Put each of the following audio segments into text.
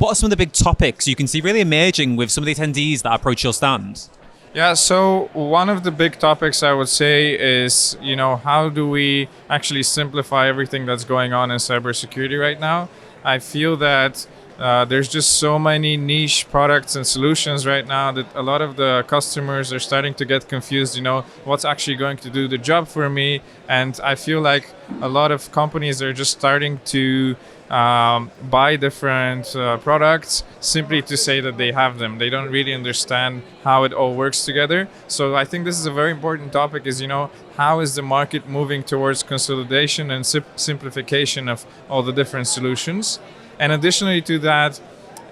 What are some of the big topics you can see really emerging with some of the attendees that approach your stand? Yeah, so one of the big topics I would say is, how do we actually simplify everything that's going on in cybersecurity right now? I feel that there's just so many niche products and solutions right now that a lot of the customers are starting to get confused, what's actually going to do the job for me. And I feel like a lot of companies are just starting to buy different products simply to say that they have them. They don't really understand how it all works together. So I think this is a very important topic is, how is the market moving towards consolidation and simplification of all the different solutions? And additionally to that,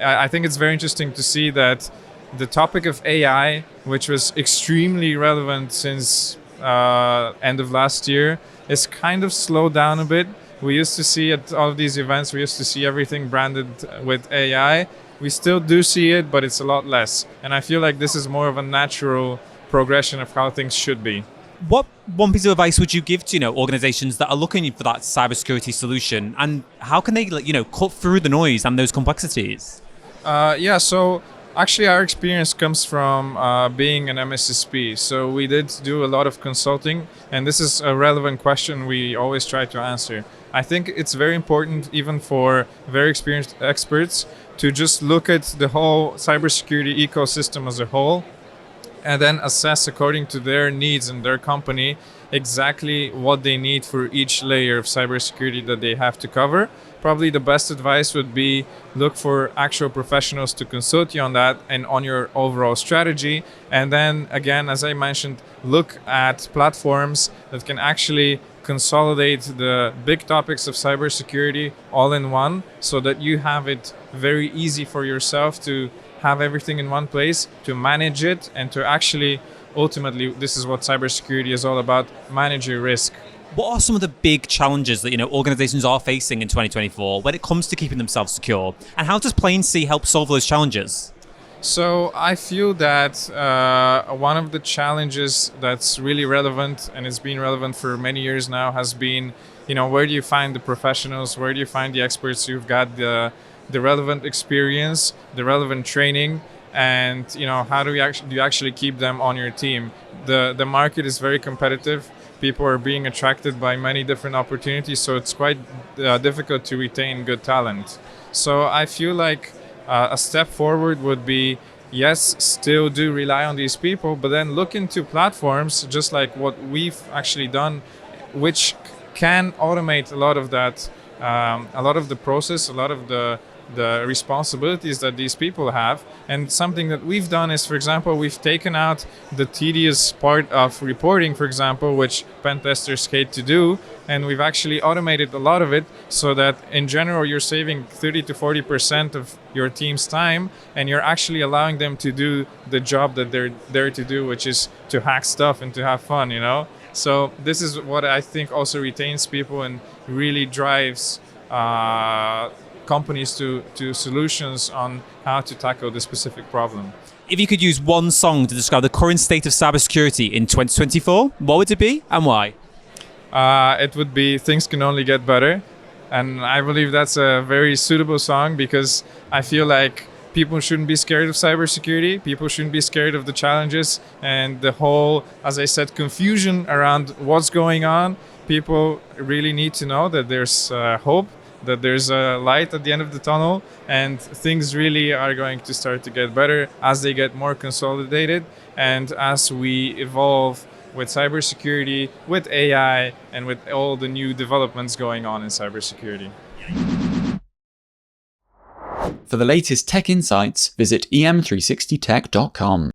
I think it's very interesting to see that the topic of AI, which was extremely relevant since end of last year, is kind of slowed down a bit. We used to see at all of these events, we used to see everything branded with AI. We still do see it, but it's a lot less. And I feel like this is more of a natural progression of how things should be. What one piece of advice would you give to organizations that are looking for that cybersecurity solution, and how can they cut through the noise and those complexities? So actually our experience comes from being an MSSP. So we did do a lot of consulting, and this is a relevant question we always try to answer. I think it's very important, even for very experienced experts, to just look at the whole cybersecurity ecosystem as a whole, and then assess according to their needs and their company exactly what they need for each layer of cybersecurity that they have to cover. Probably the best advice would be look for actual professionals to consult you on that and on your overall strategy. And then again, as I mentioned, look at platforms that can actually consolidate the big topics of cybersecurity all in one, so that you have it very easy for yourself to have everything in one place, to manage it, and to actually, ultimately, this is what cybersecurity is all about, manage your risk. What are some of the big challenges that organizations are facing in 2024 when it comes to keeping themselves secure? And how does Plainsea help solve those challenges? So I feel that one of the challenges that's really relevant, and it's been relevant for many years now, has been, where do you find the professionals? Where do you find the experts who've got the relevant experience, the relevant training, and how do you actually keep them on your team? The market is very competitive. People are being attracted by many different opportunities, so it's quite difficult to retain good talent. So I feel like a step forward would be, yes, still do rely on these people, but then look into platforms just like what we've actually done, which can automate a lot of that, a lot of the process, a lot of the responsibilities that these people have. And something that we've done is, for example, we've taken out the tedious part of reporting, for example, which pen testers hate to do, and we've actually automated a lot of it, so that in general you're saving 30 to 40% of your team's time, and you're actually allowing them to do the job that they're there to do, which is to hack stuff and to have fun, So this is what I think also retains people and really drives companies to solutions on how to tackle this specific problem. If you could use one song to describe the current state of cybersecurity in 2024, what would it be and why? It would be Things Can Only Get Better. And I believe that's a very suitable song, because I feel like people shouldn't be scared of cybersecurity. People shouldn't be scared of the challenges and the whole, as I said, confusion around what's going on. People really need to know that there's hope, that there's a light at the end of the tunnel, and things really are going to start to get better as they get more consolidated, and as we evolve with cybersecurity, with AI, and with all the new developments going on in cybersecurity. For the latest tech insights, visit em360tech.com.